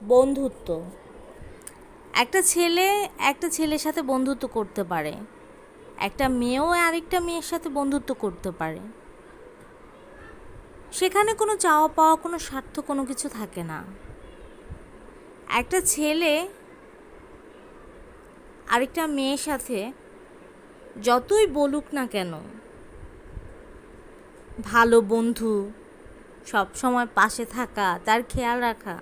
বন্ধুত্ব। একটা ছেলে একটা ছেলের সাথে বন্ধুত্ব করতে পারে, একটা মেয়েও আরেকটা মেয়ের সাথে বন্ধুত্ব করতে পারে। সেখানে কোনো চাওয়া পাওয়া, কোনো স্বার্থ, কোনো কিছু থাকে না। একটা ছেলে আরেকটা মেয়ের সাথে যতই বলুক না কেন, ভালো বন্ধু, সব সময় পাশে থাকা, তার খেয়াল রাখা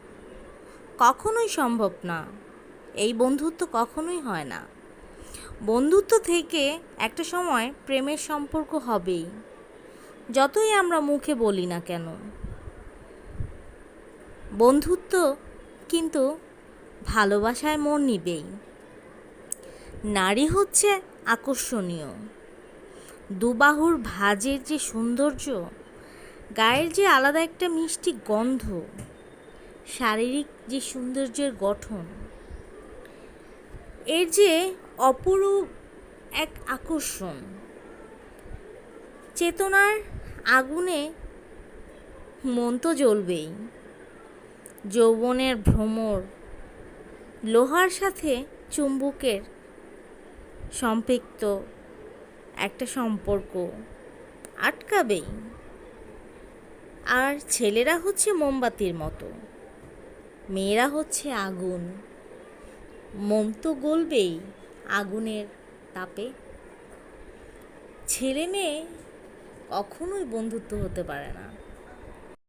কখনোই সম্ভব না। এই বন্ধুত্ব কখনোই হয় না। বন্ধুত্ব থেকে একটা সময় প্রেমের সম্পর্ক হবেই, যতই আমরা মুখে বলি না কেন। বন্ধুত্ব কিন্তু ভালোবাসায় মন নিবেই। নারী হচ্ছে আকর্ষণীয়, দুবাহুর ভাঁজের যে সৌন্দর্য, গায়ের যে আলাদা একটা মিষ্টি গন্ধ, শারীরিক যে সৌন্দর্যের গঠন, এর যে অপরূপ এক আকর্ষণ, চেতনার আগুনে মন তো জ্বলবেই। যৌবনের ভ্রমর, লোহার সাথে চুম্বকের সম্পৃক্ত একটা সম্পর্ক আটকাবেই। আর ছেলেরা হচ্ছে মোমবাতির মতো, মেয়েরা হচ্ছে আগুন, মোম তো গলবেই আগুনের তাপে। ছেলে মেয়ে কখনোই বন্ধুত্ব হতে পারে না।